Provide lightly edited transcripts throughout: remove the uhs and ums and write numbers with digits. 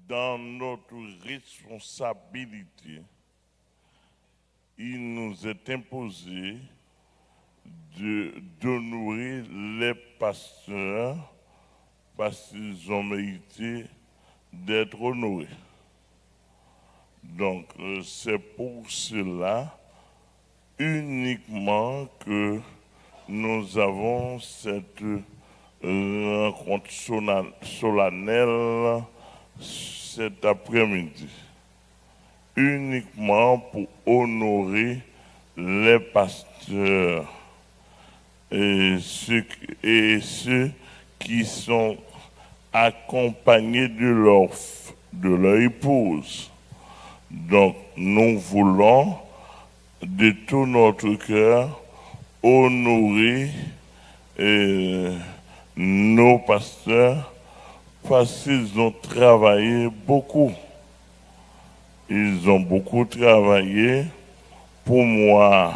dans notre responsabilité, il nous est imposé d'honorer les pasteurs parce qu'ils ont mérité d'être honorés. Donc, c'est pour cela uniquement que nous avons cette rencontre solennelle cet après-midi. Uniquement pour honorer les pasteurs et ceux qui sont accompagnés de leur épouse. Donc, nous voulons de tout notre cœur honorer nos pasteurs parce qu'ils ont travaillé beaucoup. Ils ont beaucoup travaillé pour moi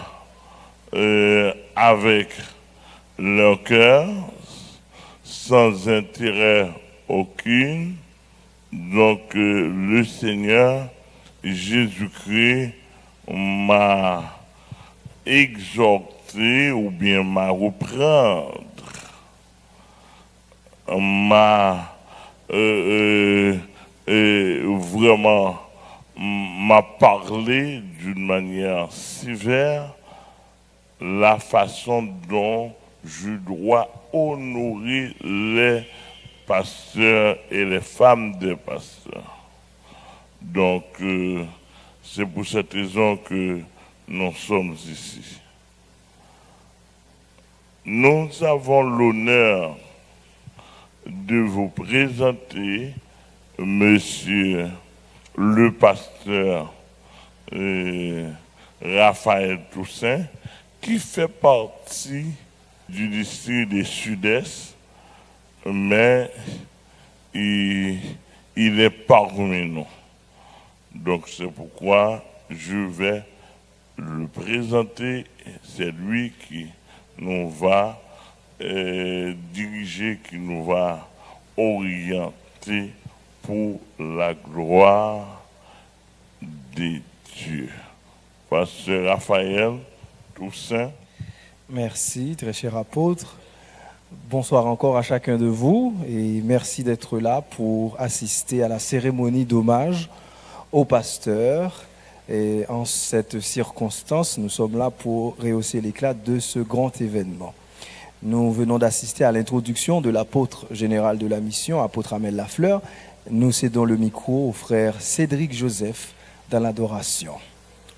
avec leur cœur, sans intérêt aucun. Donc, le Seigneur Jésus-Christ m'a exhorté ou bien m'a reprendre, m'a vraiment m'a parlé d'une manière sévère la façon dont je dois honorer les pasteurs et les femmes des pasteurs. Donc, c'est pour cette raison que nous sommes ici. Nous avons l'honneur de vous présenter Monsieur le pasteur Raphaël Toussaint, qui fait partie du district du Sud-Est, mais il est parmi nous. Donc c'est pourquoi je vais le présenter. C'est lui qui nous va diriger, qui nous va orienter pour la gloire de Dieu. Pasteur Raphaël Toussaint. Merci, très cher apôtre. Bonsoir encore à chacun de vous et merci d'être là pour assister à la cérémonie d'hommage au pasteur. Et en cette circonstance, nous sommes là pour rehausser l'éclat de ce grand événement. Nous venons d'assister à l'introduction de l'apôtre général de la mission, apôtre Amel Lafleur. Nous cédons le micro au frère Cédric Joseph dans l'adoration.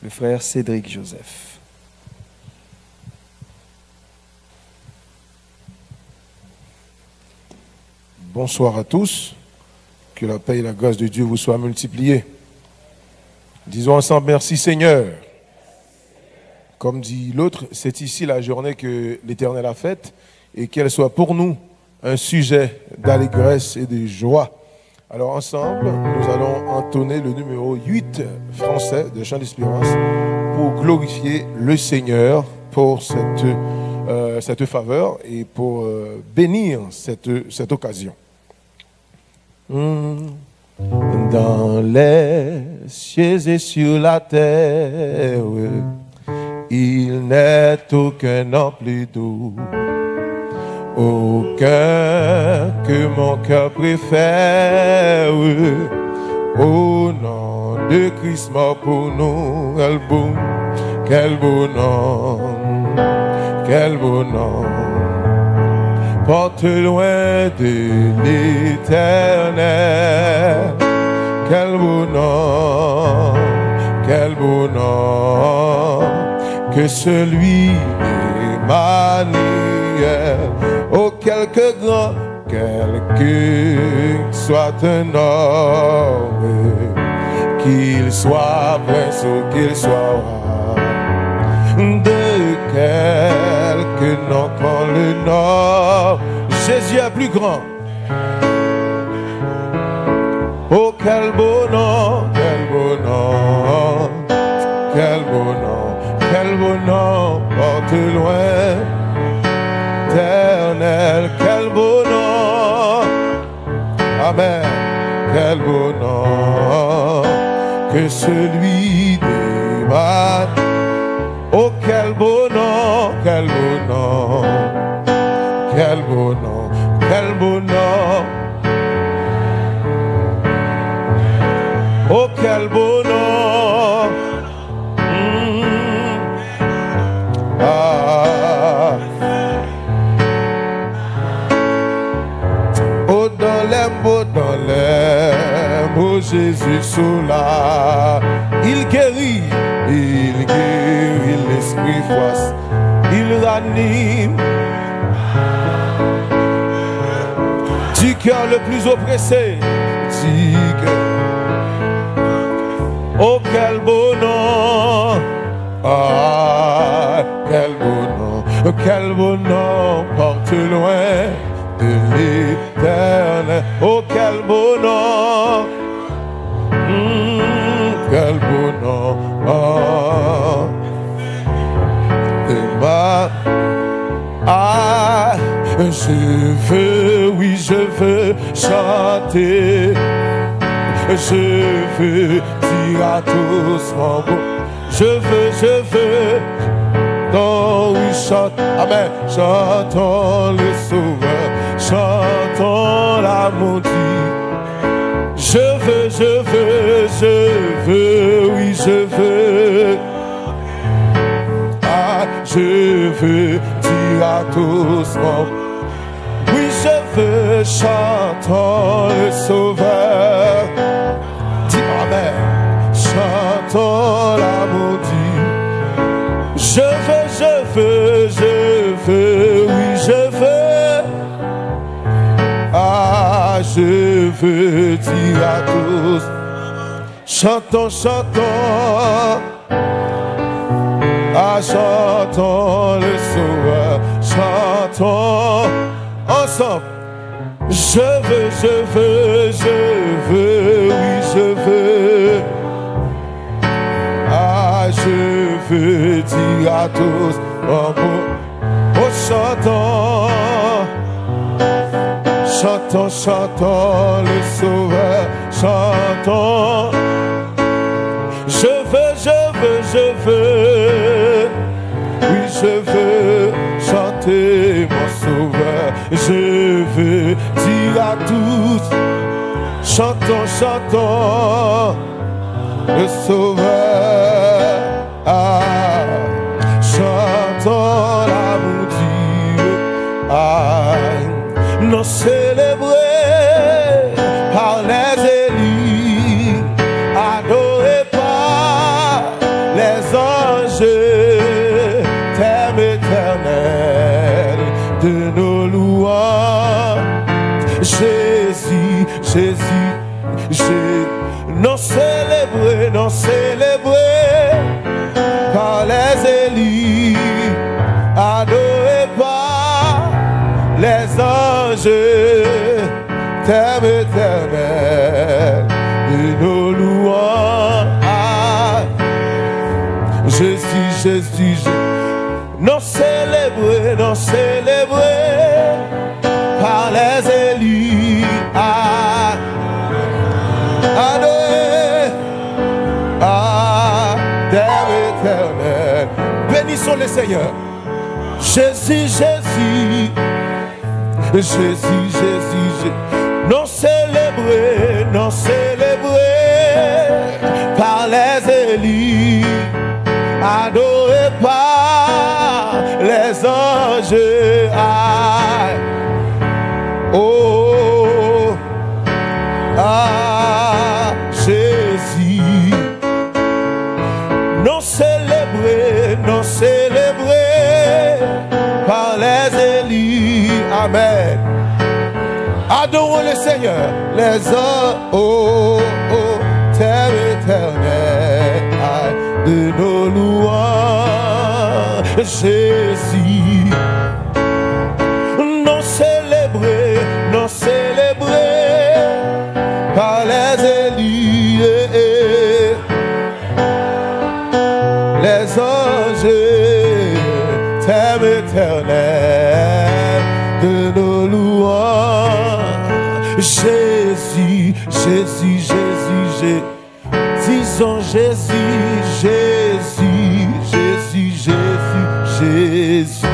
Le frère Cédric Joseph. Bonsoir à tous. Que la paix et la grâce de Dieu vous soient multipliées. Disons ensemble merci Seigneur. Comme dit l'autre, c'est ici la journée que l'Éternel a faite et qu'elle soit pour nous un sujet d'allégresse et de joie. Alors ensemble, nous allons entonner le numéro 8 français de Chant d'Espérance pour glorifier le Seigneur pour cette faveur et pour bénir cette occasion. Dans les cieux et sur la terre, il n'est aucun nom plus doux, aucun que mon cœur préfère. Au nom de Christ mort pour nous, quel beau nom, quel beau nom. Porte loin de l'Éternel, quel beau nom, quel beau nom, que celui d'Emmanuel. Oh, quelque grand, quelque soit un homme, qu'il soit prince ou qu'il soit roi, de quelque nom qu'on le nomme, Jésus est plus grand. Oh, quel beau nom, quel beau nom, quel beau nom, quel beau nom, porte loin, éternel, quel beau nom, amen, quel beau nom. nom que celui d'Emmanuel. Oh, quel beau nom, quel beau nom, quel beau nom, quel beau nom. Oh, quel beau nom. Ah. Oh, dans les mots, Jésus sous là. Il guérit l'esprit froisse, il ranime du cœur le plus oppressé, du cœur. Oh, quel beau nom, ah, quel beau nom, porte loin de l'éternel. Oh, quel beau nom, quel beau nom, oh, de ma, ah, je veux, oui, je veux chanter. Je veux dire à tous mon beau. Je veux. Non, oui, chante. Amen. Chantons le Sauveur. Chantons la maudite. Je veux, oui, je veux. Ah, je veux dire à tous mon. Oui, je veux, chantons le Sauveur. Dis Amen. Chantons la maudite. Je veux, oui, je veux. Ah, je veux dire à tous. Chantons. Ah, chantons le Sauveur. Chantons ensemble. Je veux, oui, je veux. Ah, je veux dire à tous, oh, chantons le Sauveur, chantons. Je veux, oui, je veux chanter mon Sauveur. Je veux dire à tous, chantons le Sauveur. Ah, chantons l'amour Dieu. Ah, nous célébrer par les élus, adorés par les anges, thème éternel de nos louanges. Jésus, non célébrer par les élus, adorés par les anges, thème éternel de nos louanges. Ah, Jésus, non célébrer par les élus, adoré, thème éternel. Bénissons le Seigneur. Jésus, non célébrer par les élus, adoré par les anges. Jésus, non célébrer par les élus. Amen. Adorons le Seigneur, les hommes, terre éternelle de nos louanges. Jésus, non célébrer par les élus, les anges, thème éternel de nos louanges. Jésus, Disons Jésus, Jésus, Jésus, Jésus, Jésus.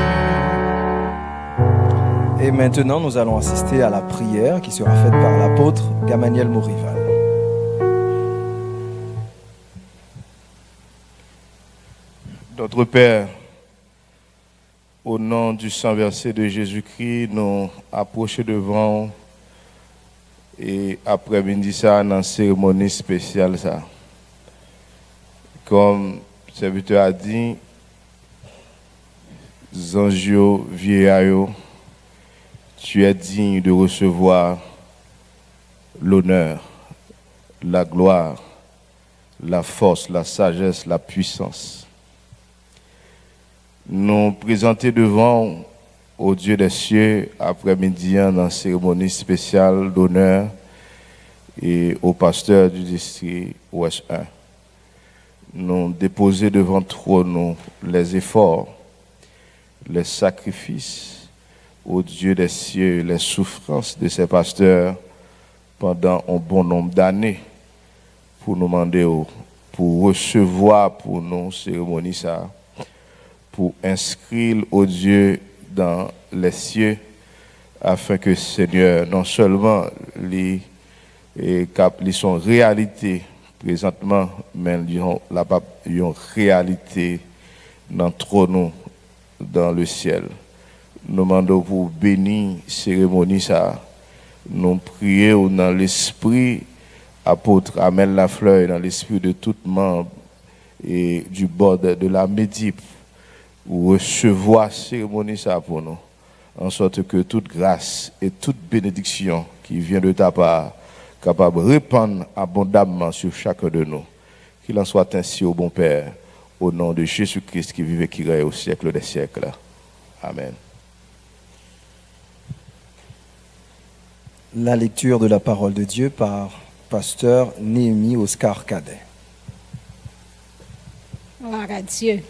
Et maintenant, nous allons assister à la prière qui sera faite par l'apôtre Gamaniel Morival. Notre Père, au nom du sang versé de Jésus-Christ, nous approchons devant et après-midi ça dans la cérémonie spéciale ça. Comme le serviteur a dit, Zangio Vieillard, tu es digne de recevoir l'honneur, la gloire, la force, la sagesse, la puissance. Nous présenter devant au Dieu des cieux après-midi dans la cérémonie spéciale d'honneur et au pasteur du district Ouest 1. Nous déposer devant trône les efforts, les sacrifices au Dieu des cieux, les souffrances de ces pasteurs pendant un bon nombre d'années pour nous demander, pour recevoir pour nos cérémonies ça, pour inscrire au Dieu dans les cieux, afin que Seigneur, non seulement les sont réalité présentement, mais ils ont une réalité dans trône dans le ciel. Nous demandons pour bénir cérémonie ça. Nous prions dans l'esprit apôtre Amel Lafleur, dans l'esprit de tout membre et du bord de la Médip, ou recevoir cérémonie ça pour nous, en sorte que toute grâce et toute bénédiction qui vient de ta part, capable de répandre abondamment sur chacun de nous. Qu'il en soit ainsi au bon Père, au nom de Jésus-Christ qui vive et qui règne au siècle des siècles. Amen. La lecture de la parole de Dieu par pasteur Néhémie Oscar Cadet. Gloire à Dieu.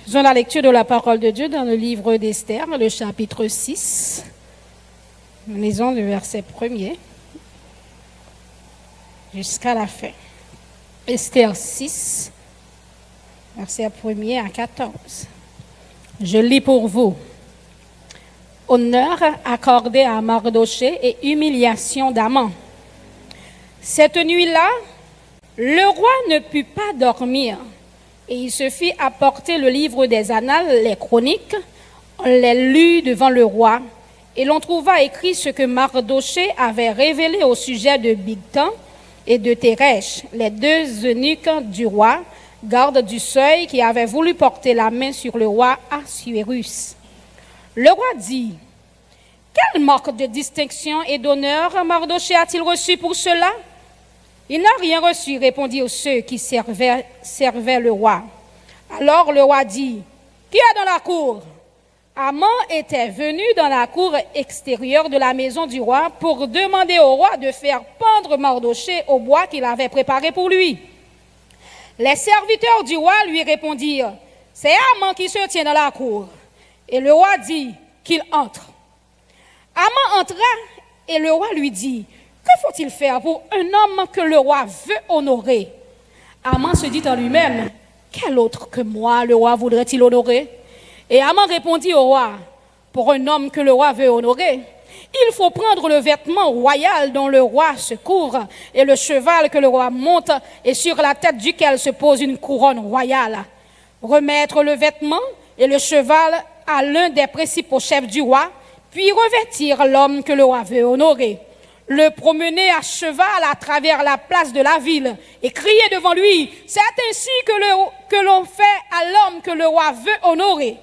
Faisons la lecture de la parole de Dieu dans le livre d'Esther, le chapitre 6. Nous lisons le verset 1er jusqu'à la fin. Esther 6, verset 1er à 14. Je lis pour vous. Honneur accordé à Mardoché et humiliation d'Aman. Cette nuit-là, le roi ne put pas dormir et il se fit apporter le livre des annales, les chroniques. On les lut devant le roi et l'on trouva écrit ce que Mardoché avait révélé au sujet de Bigtan et de Téresh, les deux eunuques du roi, gardes du seuil, qui avaient voulu porter la main sur le roi Assuérus. Le roi dit, « Quelle marque de distinction et d'honneur Mardoché a-t-il reçu pour cela ?» « Il n'a rien reçu, répondirent ceux qui servaient le roi. Alors le roi dit, « Qui est dans la cour ?» Aman était venu dans la cour extérieure de la maison du roi pour demander au roi de faire pendre Mardoché au bois qu'il avait préparé pour lui. Les serviteurs du roi lui répondirent, « C'est Aman qui se tient dans la cour. » Et le roi dit qu'il entre. Aman entra et le roi lui dit, « Que faut-il faire pour un homme que le roi veut honorer ?» Aman se dit en lui-même, « Quel autre que moi le roi voudrait-il honorer ?» Et Aman répondit au roi, « Pour un homme que le roi veut honorer, il faut prendre le vêtement royal dont le roi se couvre et le cheval que le roi monte et sur la tête duquel se pose une couronne royale. Remettre le vêtement et le cheval à l'un des principaux chefs du roi, puis revêtir l'homme que le roi veut honorer. Le promener à cheval à travers la place de la ville et crier devant lui, « C'est ainsi que l'on fait à l'homme que le roi veut honorer. »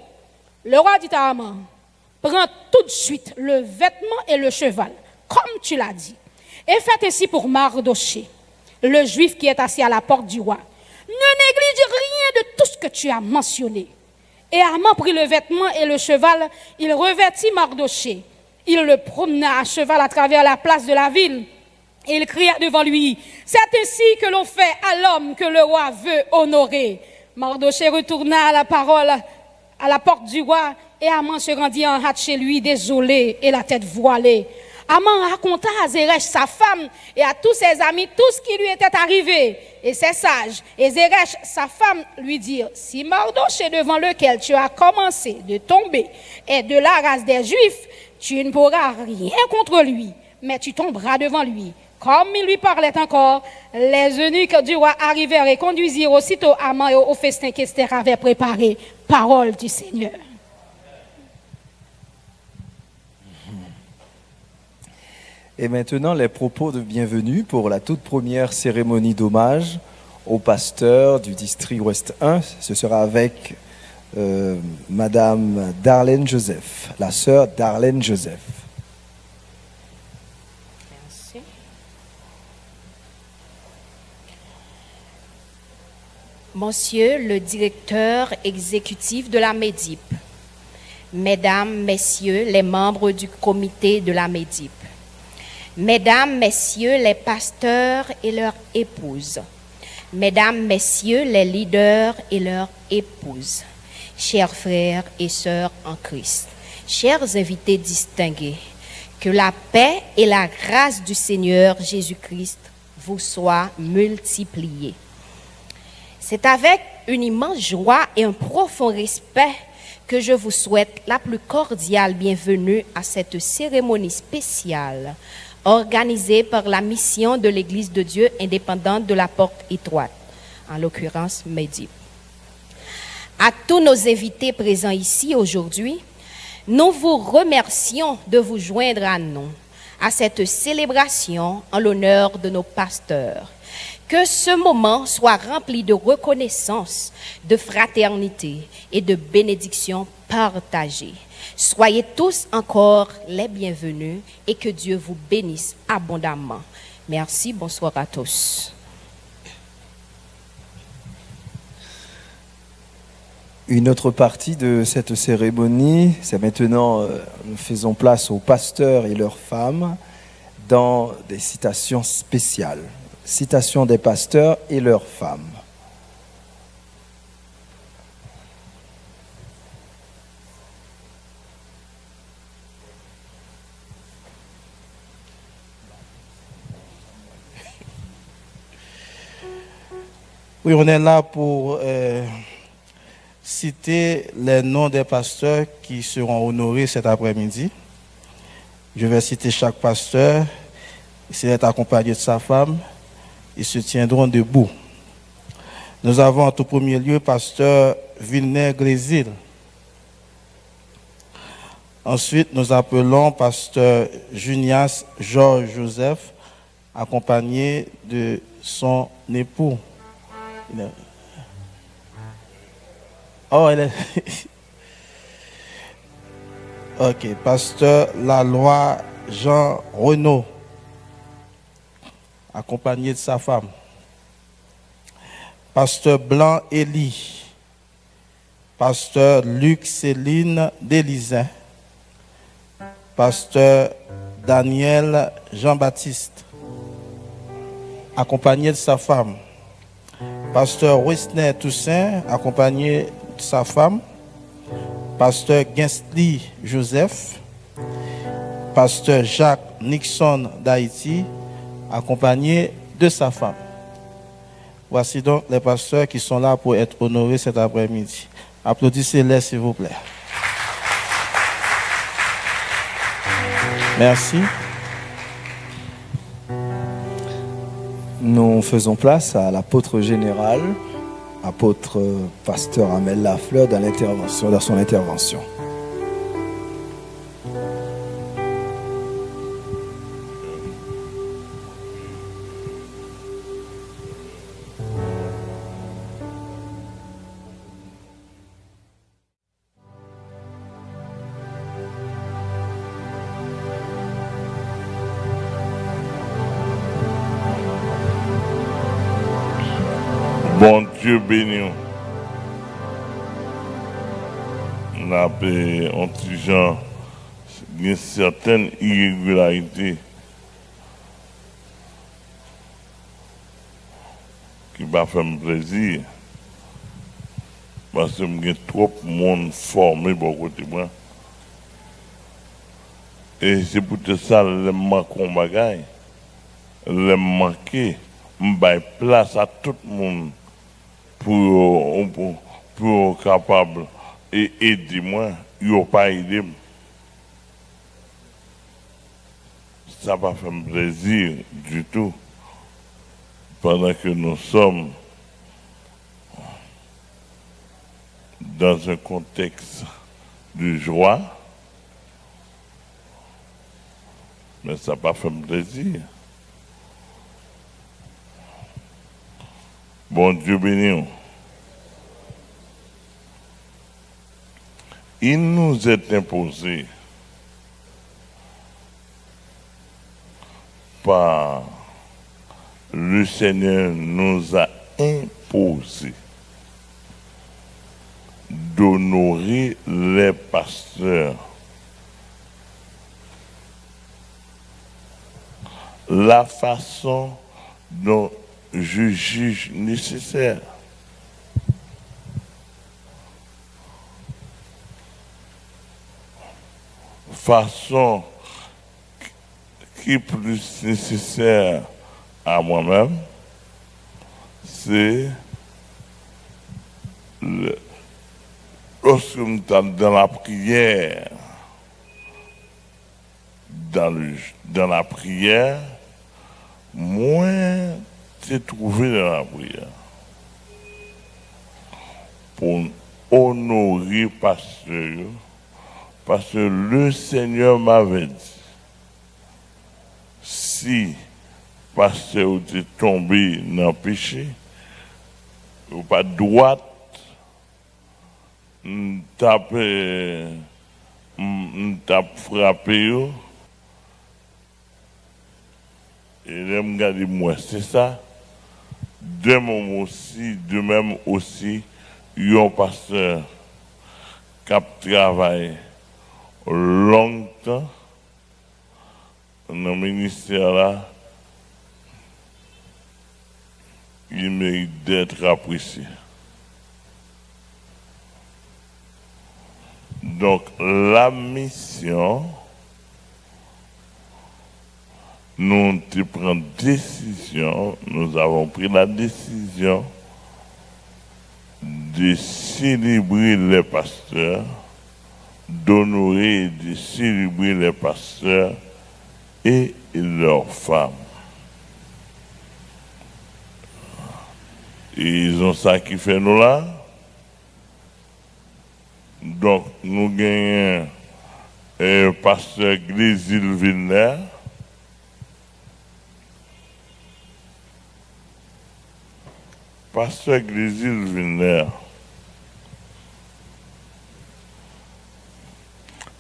Le roi dit à Aman, « Prends tout de suite le vêtement et le cheval, comme tu l'as dit, et faites ainsi pour Mardoché, le juif qui est assis à la porte du roi. Ne néglige rien de tout ce que tu as mentionné. » Et Aman prit le vêtement et le cheval, il revêtit Mardoché. Il le promena à cheval à travers la place de la ville. Et il cria devant lui, « C'est ainsi que l'on fait à l'homme que le roi veut honorer. » Mardoché retourna à la parole à la porte du roi, et Aman se rendit en hâte chez lui, désolé et la tête voilée. Aman raconta à Zeresh, sa femme, et à tous ses amis, tout ce qui lui était arrivé. Et ses sages, et Zeresh, sa femme, lui dirent, si Mardochée devant lequel tu as commencé de tomber est de la race des Juifs, tu ne pourras rien contre lui, mais tu tomberas devant lui. Comme il lui parlait encore, les eunuques du roi arrivèrent et conduisirent aussitôt Aman au festin qu'Esther avait préparé. Parole du Seigneur. Et maintenant, les propos de bienvenue pour la toute première cérémonie d'hommage au pasteur du district Ouest 1. Ce sera avec Madame Darlene Joseph, la sœur Darlene Joseph. Merci. Monsieur le directeur exécutif de la MEDIP, Mesdames, Messieurs les membres du comité de la MEDIP, Mesdames, Messieurs les pasteurs et leurs épouses, Mesdames, Messieurs les leaders et leurs épouses, chers frères et sœurs en Christ, chers invités distingués, que la paix et la grâce du Seigneur Jésus-Christ vous soient multipliées. C'est avec une immense joie et un profond respect que je vous souhaite la plus cordiale bienvenue à cette cérémonie spéciale organisée par la mission de l'Église de Dieu indépendante de la Porte Étroite, en l'occurrence MEDIP. À tous nos invités présents ici aujourd'hui, nous vous remercions de vous joindre à nous à cette célébration en l'honneur de nos pasteurs. Que ce moment soit rempli de reconnaissance, de fraternité et de bénédictions partagées. Soyez tous encore les bienvenus et que Dieu vous bénisse abondamment. Merci, bonsoir à tous. Une autre partie de cette cérémonie, c'est maintenant, nous faisons place aux pasteurs et leurs femmes dans des citations spéciales. Citation des pasteurs et leurs femmes. Oui, on est là pour citer les noms des pasteurs qui seront honorés cet après-midi. Je vais citer chaque pasteur. S'il est accompagné de sa femme, ils se tiendront debout. Nous avons en tout premier lieu pasteur Villeneuve-Grésil. Ensuite, nous appelons pasteur Junias Georges Joseph, accompagné de son époux. Oh, elle est... Ok, pasteur Laloy Jean Renaud, accompagné de sa femme. Pasteur Blanc Élie, pasteur Luc Céline Délizin, pasteur Daniel Jean-Baptiste, accompagné de sa femme. Pasteur Wesner Toussaint, accompagné de sa femme. Pasteur Gensly Joseph, pasteur Jacques Nixon d'Haïti, accompagné de sa femme. Voici donc les pasteurs qui sont là pour être honorés cet après-midi. Applaudissez-les, s'il vous plaît. Merci. Nous faisons place à l'apôtre général, apôtre pasteur Amel Lafleur, dans son intervention. Bon Dieu béni. On a un petit genre, il y a certaines irrégularités qui va faire plaisir. Parce que j'ai trop de monde formé pour côté moi. Et c'est pour ça que je manque un bagage. Je manque, je place à tout le monde pour capable et aider moi. Ils n'ont pas aidé. Ça va faire plaisir du tout. Pendant que nous sommes dans un contexte de joie, mais ça va faire plaisir. Bon Dieu béni. Il nous est imposé par le Seigneur nous a imposé d'honorer les pasteurs. La façon dont je juge nécessaire. Façon qui est plus nécessaire à moi-même, c'est lorsque nous sommes dans la prière, dans la prière, moins c'est trouvé dans la prière. Pour honorer pasteur, parce que le Seigneur m'avait dit, si pasteur était tombé dans le péché, ou pas droite, tape frappé, et là, me garder moi, c'est ça. De même aussi, il y a un pasteur qui a travaillé longtemps dans le ministère là, il mérite d'être apprécié. Donc la mission, nous prenons décision, nous avons pris la décision de célébrer les pasteurs, d'honorer et de célébrer les pasteurs et leurs femmes. Et ils ont ça qui fait nous là. Donc nous gagnons pasteur Glésil Vilner. Pasteur Glésil Vilner,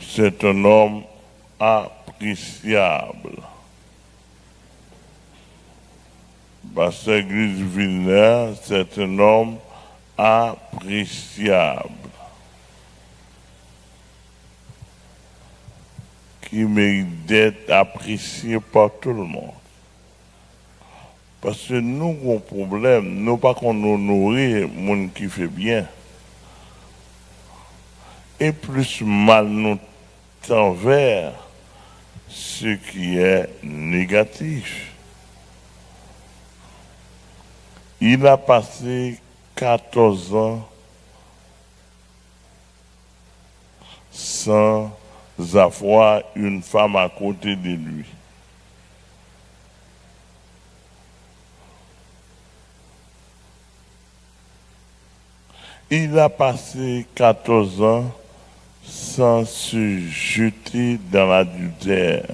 c'est un homme appréciable. Pasteur Glésil Vilner, c'est un homme appréciable qui mérite d'être apprécié par tout le monde. Parce que nous avons un problème, nous pas qu'on honore les gens qui fait bien. Et plus mal nous envers ce qui est négatif. Il a passé 14 ans sans avoir une femme à côté de lui. Il a passé 14 ans sans se jeter dans l'adultère.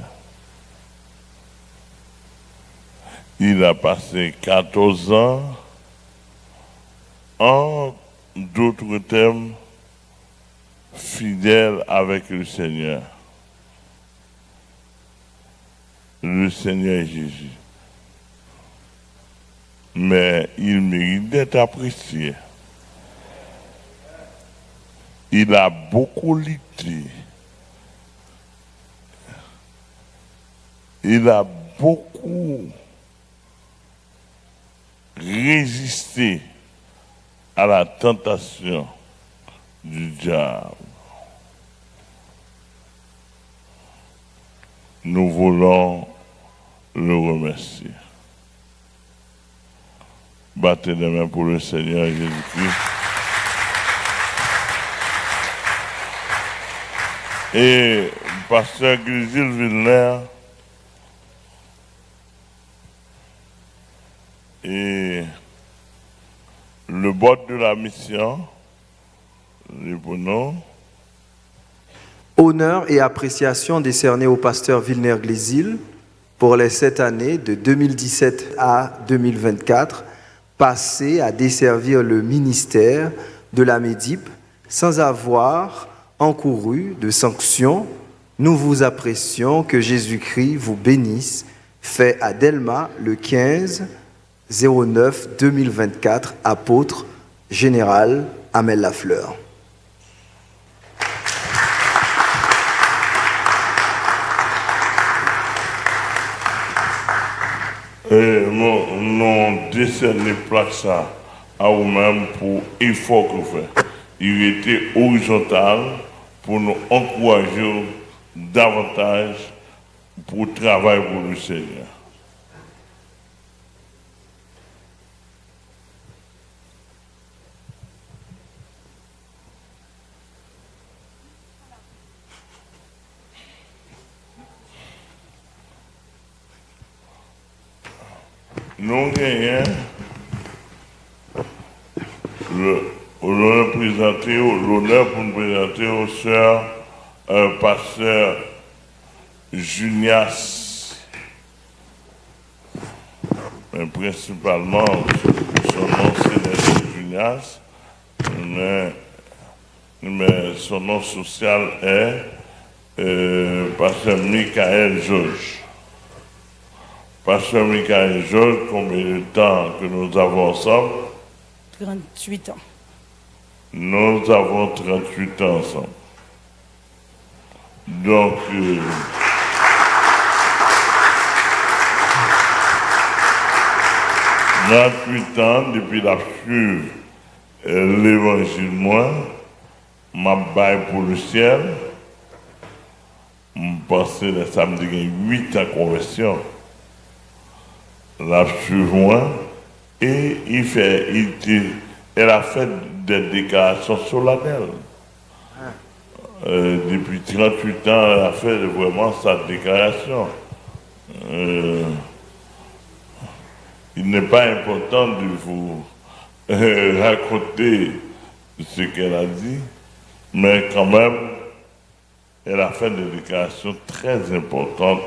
Il a passé 14 ans, en d'autres termes, fidèle avec le Seigneur. Le Seigneur Jésus. Mais il mérite d'être apprécié. Il a beaucoup lutté. Il a beaucoup résisté à la tentation du diable. nous voulons le remercier. Battez les mains pour le Seigneur Jésus-Christ. Et pasteur Grésil Vilner et le board de la mission, les bonhommes. Honneur et appréciation décernés au pasteur Vilner-Glésil pour les 7 années de 2017 à 2024, passé à desservir le ministère de la MEDIP sans avoir encouru de sanctions. Nous vous apprécions, que Jésus-Christ vous bénisse. Fait à Delma le 15/09/2024, apôtre général Amel Lafleur. Et nous décernons plaque ça à vous-même pour l'effort que vous faites. Il était horizontal pour nous encourager davantage pour travailler pour le Seigneur. Nous gagnons l'honneur pour nous présenter aux sœurs pasteur Junias, mais principalement son nom c'est Junias, mais son nom social est pasteur Michael Georges. Pasteur Michael Georges, combien de temps que nous avons ensemble? 38 ans. Nous avons 38 ans ensemble. Donc, 38 ans depuis la suivre l'évangile, moi, m'a bail pour le ciel. Je pense que le samedi, il y a 8 ans de conversion. La suivre moi, et elle a fait des déclarations solennelles. Depuis 38 ans, elle a fait vraiment sa déclaration. Il n'est pas important de vous raconter ce qu'elle a dit, mais quand même, elle a fait des déclarations très importantes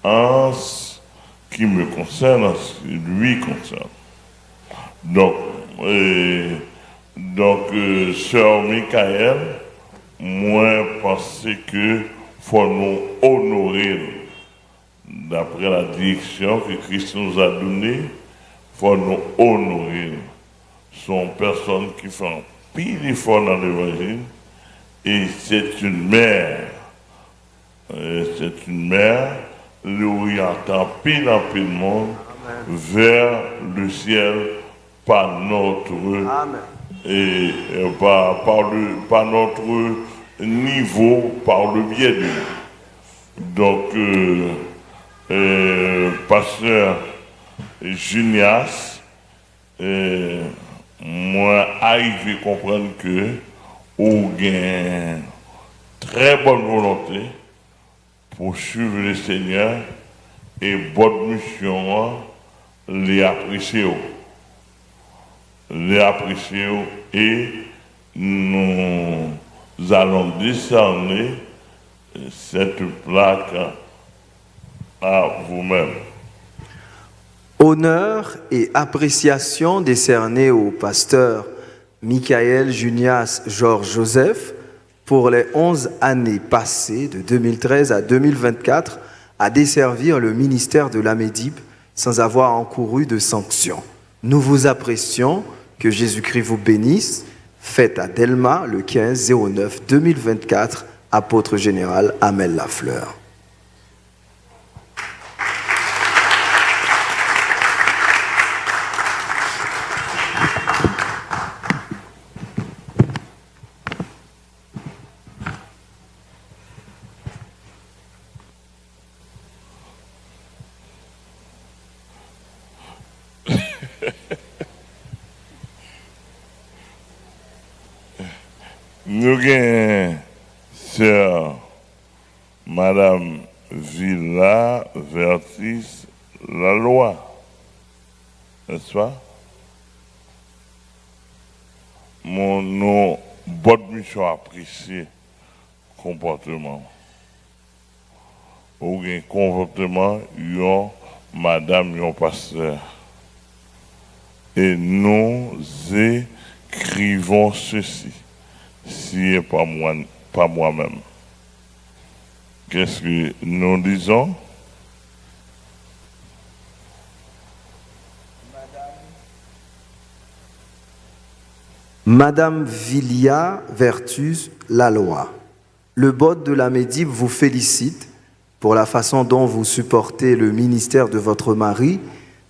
en ce qui me concerne, en ce qui lui concerne. Donc, sœur Michael, moi, pensais que faut nous honorer. D'après la direction que Christ nous a donnée, faut nous honorer. Sont personnes qui font pile d'efforts dans l'évangile, et c'est une mère. C'est une mère l'orientant pile en pile monde vers le ciel par notre par notre niveau, par le biais de nous. Donc, pasteur Junias, moi, arrivé à comprendre que vous avez très bonne volonté pour suivre le Seigneur et votre mission, les apprécier. Les apprécier et nous allons décerner cette plaque à vous-même. Honneur et appréciation décernés au pasteur Michael Junias Georges Joseph pour les 11 années passées de 2013 à 2024 à desservir le ministère de la MEDIP sans avoir encouru de sanctions. Nous vous apprécions, que Jésus-Christ vous bénisse. Fête à Delma le 15/09/2024, apôtre général Amel Lafleur. Nous avons sœur Madame Villa Vertis la loi, n'est-ce pas? Mon nom, bonne mission apprécié comportement. Ou un comportement, yon madame, yon pasteur. Et nous écrivons ceci, si pas moi-même. Qu'est-ce que nous disons? Madame Vilia Vertus Laloy, le board de la Médip vous félicite pour la façon dont vous supportez le ministère de votre mari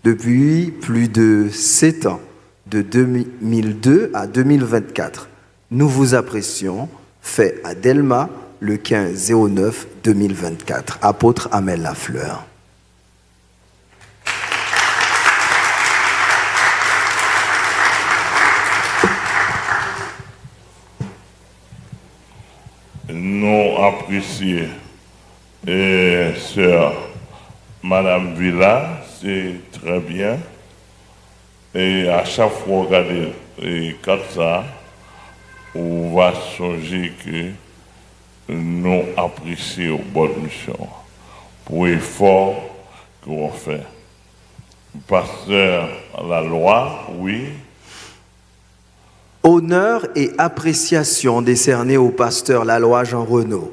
depuis plus de 7 ans, de 2002 à 2024. Nous vous apprécions. Fait à Delma, le 15/09/2024. Apôtre Amel Lafleur. Nous apprécions sœur Madame Villa, c'est très bien. Et à chaque fois, regardez, comme ça, on va songer que nous apprécions bonne mission pour l'effort qu'on fait. Pasteur la loi, oui. Honneur et appréciation décernés au pasteur Laloy Jean Renaud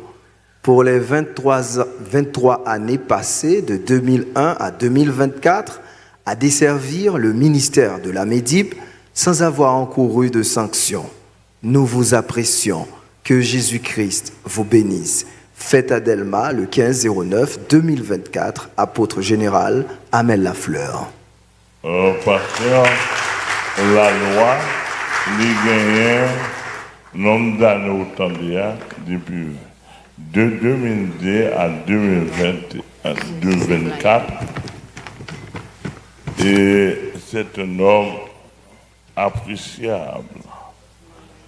pour les 23 années passées de 2001 à 2024 à desservir le ministère de la Médip sans avoir encouru de sanctions. Nous vous apprécions. Que Jésus-Christ vous bénisse. Fête à Delma le 15/09/2024. Apôtre général Amel Lafleur. Pasteur la loi, les gagnants, nombre d'années autant depuis de 2002 à 2024. Et c'est un homme appréciable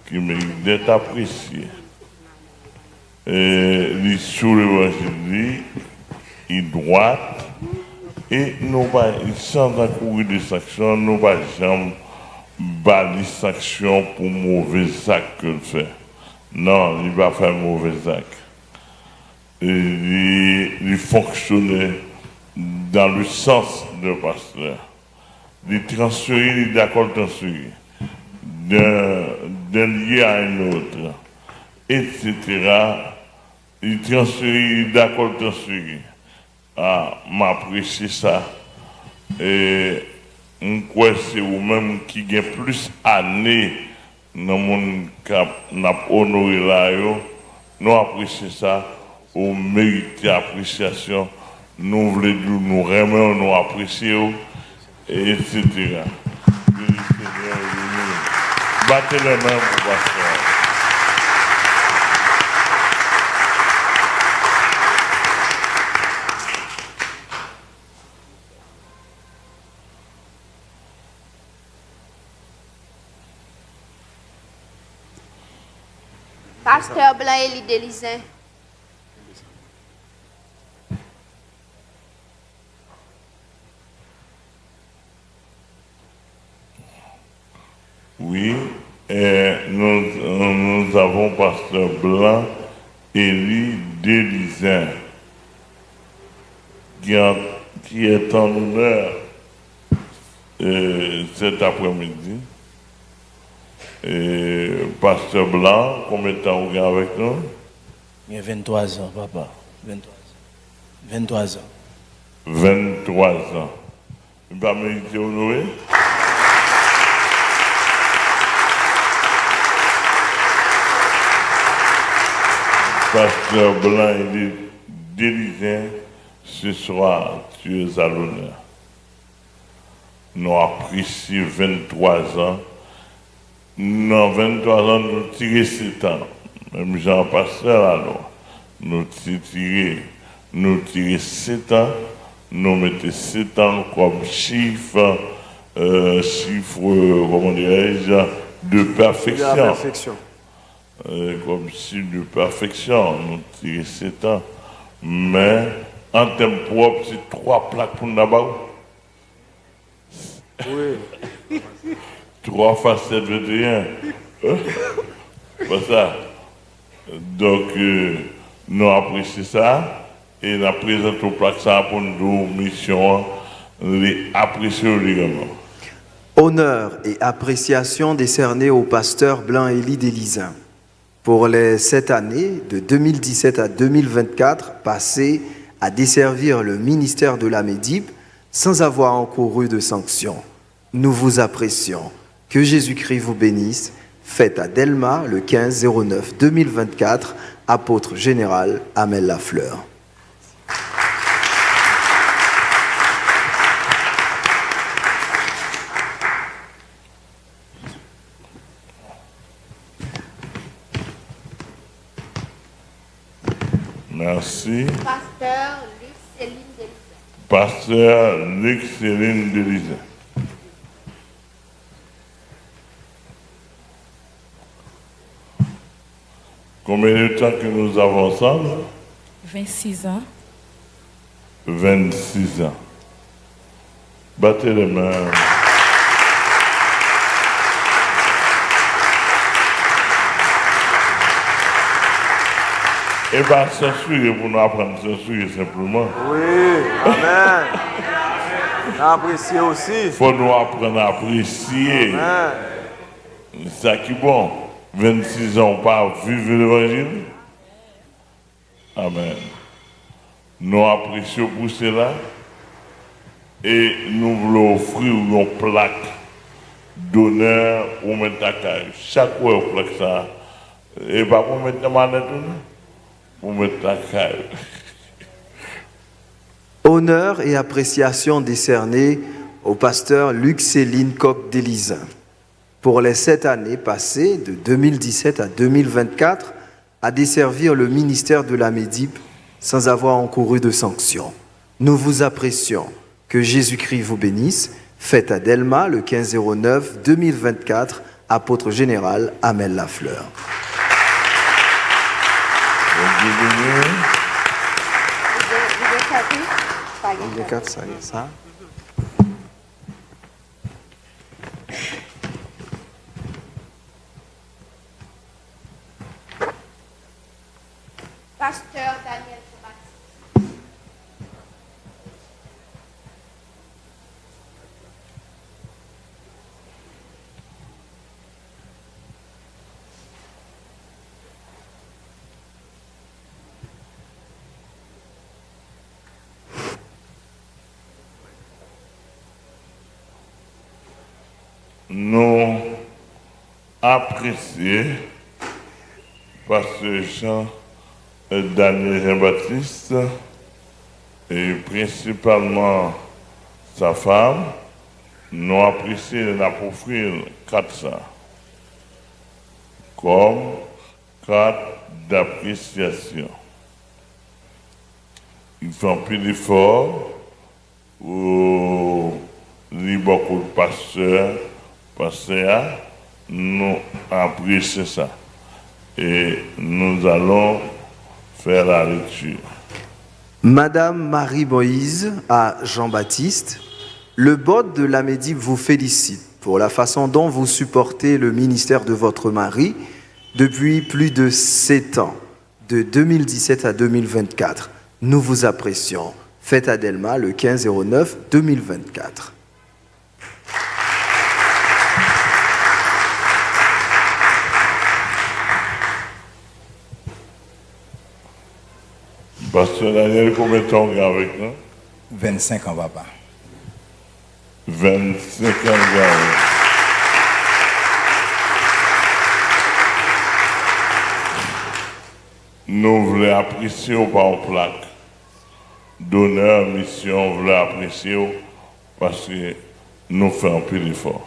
qui mérite d'être apprécié. Il sous l'évangile, il droite, et nous pas, sans courir de sanctions, nous pas jamais bâtir sanctions pour mauvais actes qu'il fait. Non, il va faire mauvais actes. Il fonctionnait dans le sens de pasteur. Il transférer, il d'accord transférer d'un lieu à un autre, etc. Il transférer, d'accord transférer. Ah, m'apprécier ça. Et on croit que c'est vous-même qui gagne plus d'années dans mon cap, n'a honoré là, nous apprécions ça, au mérite d'appréciation, nous voulons dire, nous remercions, nous apprécions, etc. Battez les mains pour pasteur. Pasteur Blanc Élie Délizin. Oui, et nous avons pasteur Blanc Élie Délizin qui est en honneur cet après-midi. Et pasteur Blanc, combien de temps vous avez avec nous? Il y a 23 ans, papa. 23 ans. 23 ans. Vous va mériter honoré? Pasteur Blanc, il est Délizin, ce soir, tu es à l'honneur. Nous apprécions 23 ans. Non, 23 ans, nous tirons 7 ans. Même Jean-Pasteur, alors, nous tirons 7 ans, nous mettons 7 ans comme chiffre, comment dirais-je, de perfection. comme signe de perfection, nous tirons 7 ans. Mais en termes propres, c'est 3 plaques pour nous d'abord. Oui. 3 facettes 21. Pas ça. Donc, nous apprécions ça et nous présentons plaque ça pour nous mission, les apprécier également. Honneur et appréciation décernés au pasteur Blanc-Élie Délizin pour les 7 années de 2017 à 2024 passées à desservir le ministère de la Médip sans avoir encouru de sanctions. Nous vous apprécions. Que Jésus-Christ vous bénisse. Fête à Delma le 15-09-2024, apôtre général Amel Lafleur. Merci. Pasteur Luc Céline Délizin. Pasteur Luc Céline Délizin. Combien de temps que nous avons ensemble? 26 ans. 26 ans. Battez les mains. Et bien, censurer pour nous apprendre à censurer simplement. Oui, amen. Apprécier aussi. Il faut nous apprendre à apprécier. Amen. C'est ça qui est bon. 26 ans, pas vivre l'évangile. Amen. Nous apprécions pour cela et nous voulons offrir une plaque d'honneur au Métacaille. Chaque fois, on plaque ça. Et pas pour mettre la manette, pour mettre la caille. Honneur et appréciation décernés au pasteur Luc Céline Coq Délizin pour les 7 années passées de 2017 à 2024 à desservir le ministère de la Médip sans avoir encouru de sanctions. Nous vous apprécions. Que Jésus-Christ vous bénisse. Fête à Delma le 15-09-2024, apôtre général Amel Lafleur. Pasteur Daniel Jean-Baptiste. Nous apprécions Pasteur Jean Daniel Jean-Baptiste et principalement sa femme. Nous apprécions de offrir 400 comme carte d'appréciation. Ils font plus d'efforts pour beaucoup de pasteurs. Pasteur, nous apprécions ça. Et nous allons faire la lecture. Madame Marie Moïse à Jean-Baptiste, le board de la Médip vous félicite pour la façon dont vous supportez le ministère de votre mari depuis plus de 7 ans, de 2017 à 2024. Nous vous apprécions. Fête à Delma le 15-09-2024. Pasteur Daniel, combien de temps avec nous? 25 ans, papa. 25 ans. Nous voulons apprécier par plaque d'honneur, mission, nous voulons apprécier parce que nous faisons un peu d'effort.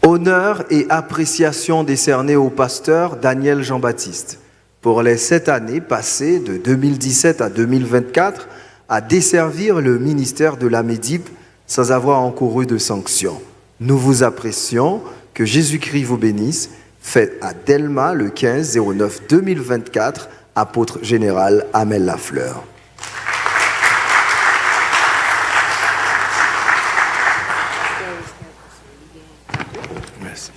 Honneur et appréciation décernés au pasteur Daniel Jean-Baptiste pour les 7 années passées de 2017 à 2024 à desservir le ministère de la Médip sans avoir encouru de sanctions. Nous vous apprécions. Que Jésus-Christ vous bénisse. fait à Delma le 15-09-2024, apôtre général Amel Lafleur. Merci.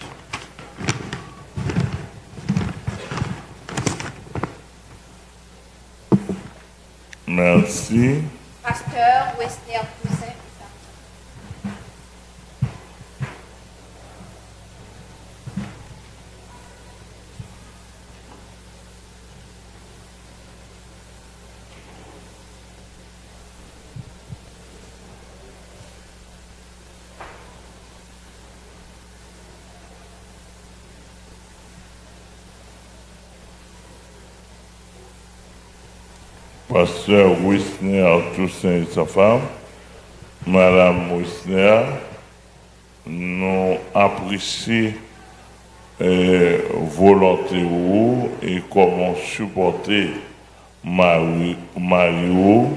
Merci. Pasteur Westner Toussaint. Pasteur Wisner Toussaint et sa femme, Madame Wisner, nous apprécions volonté et comment supporter Mario,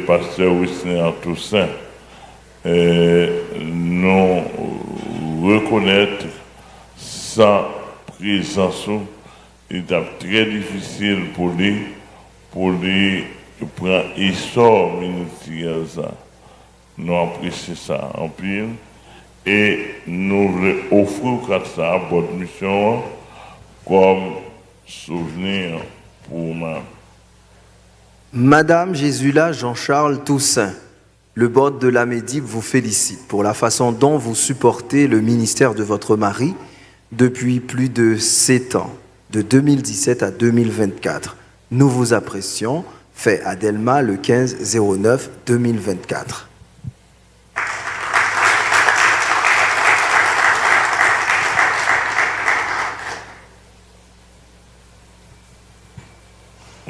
Pasteur Wisner Toussaint. Nous reconnaître sa présence est très difficile pour lui prendre l'histoire ministérielle. Nous apprécions ça en pile et nous voulons offrir ça votre mission comme souvenir pour moi. Madame Jésula Jean-Charles Toussaint, le board de la Médip vous félicite pour la façon dont vous supportez le ministère de votre mari depuis plus de 7 ans, de 2017 à 2024. Nous vous apprécions. Fait à Delma le 15-09-2024.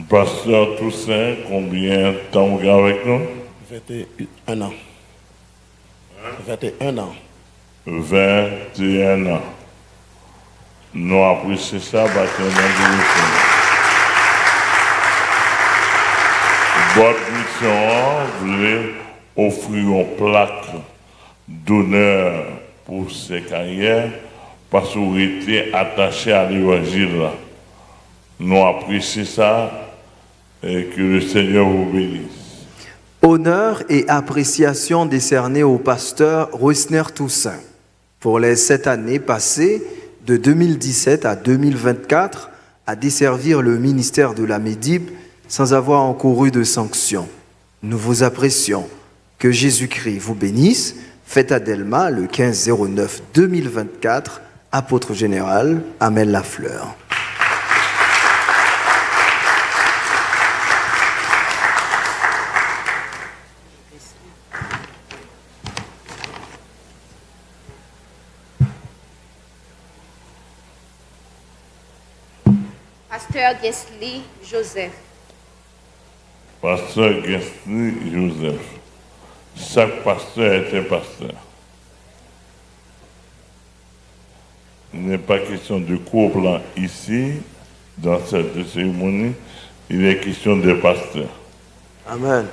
Pasteur Toussaint, combien de temps vous êtes avec nous? 21 ans. 21 ans. 21 ans. Nous apprécions ça, bâtiment de votre mission, vous voulez offrir une plaque d'honneur pour ces carrières parce que vous étiez attaché à l'évangile. Nous apprécions ça et que le Seigneur vous bénisse. Honneur et appréciation décernés au pasteur Wisner Toussaint pour les 7 années passées de 2017 à 2024 à desservir le ministère de la Médip sans avoir encouru de sanctions. Nous vous apprécions. Que Jésus-Christ vous bénisse. Fête à Delma le 15-09-2024, apôtre général Amel Lafleur. Pasteur Gesli Joseph. Pasteur Gesli Joseph. Chaque pasteur est un pasteur. Il n'est pas question de couple ici, dans cette cérémonie, il est question de pasteur. Amen.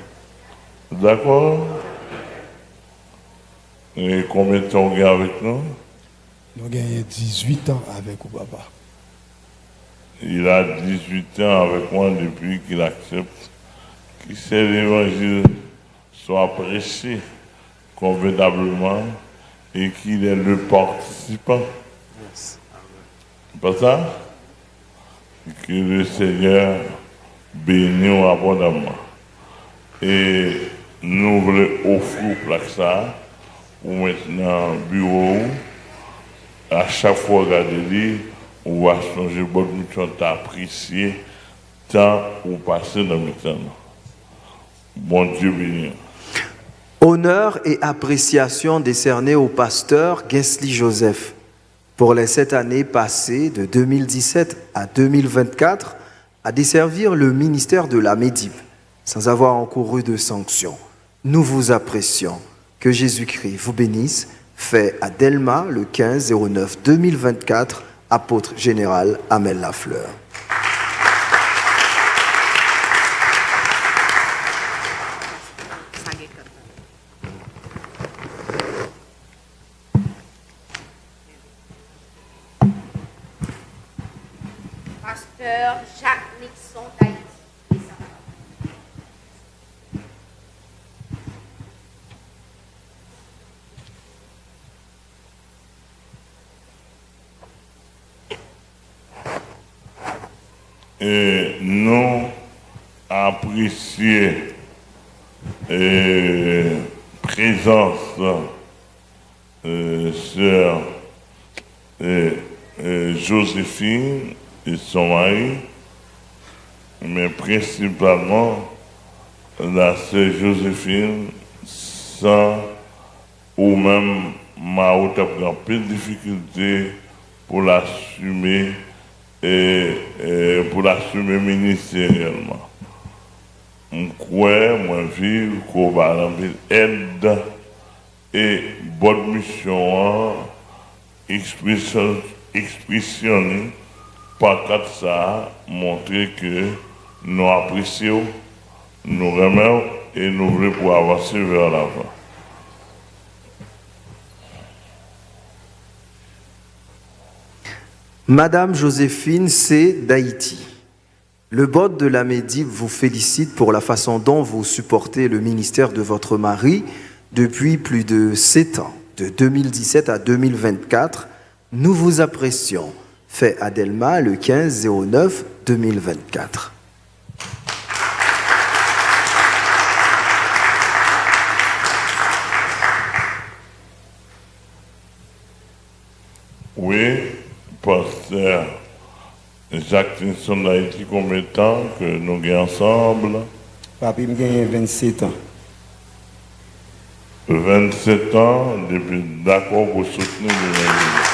D'accord? Et combien de temps vous avez avec nous? Nous avons 18 ans avec vous, papa. Il a 18 ans avec moi depuis qu'il accepte que l'évangile soit prêché convenablement et qu'il est le participant. Pas ça? Que le Seigneur bénisse abondamment. Et nous voulons offrir pour ça, pour maintenant bureau, à chaque fois regarder, on va changer votre mission, t'apprécier, tant ou passer dans le temps. Bon Dieu béni. Honneur et appréciation décernés au pasteur Gesli Joseph pour les 7 années passées de 2017 à 2024 à desservir le ministère de la Médip sans avoir encouru de sanctions. Nous vous apprécions. Que Jésus-Christ vous bénisse. Fait à Delma le 15-09-2024, apôtre général Amel Lafleur. Pasteur Jacques Nixon d'Haïti et sa femme. Et nous apprécions présence sur Joséphine et son mari, mais principalement la sœur Joséphine, sans ou même ma haute peu de difficulté pour l'assumer et pour l'assumer ministériellement. Je crois, moi, vivre qu'on va aide et bonne mission expressionner par quatre ça, montrer que nous apprécions, nous remercions et nous voulons pour avancer vers l'avant. Madame Joséphine C. d'Haïti, le board de la MEDIP vous félicite pour la façon dont vous supportez le ministère de votre mari depuis plus de 7 ans, de 2017 à 2024. Nous vous apprécions. Fait à Delma le 15/09/2024. Oui, pasteur Jacques Nixon d'Haïti, combien de temps que nous sommes ensemble? Papi, j'ai 27 ans. 27 ans, depuis d'accord pour soutenir l'évangile.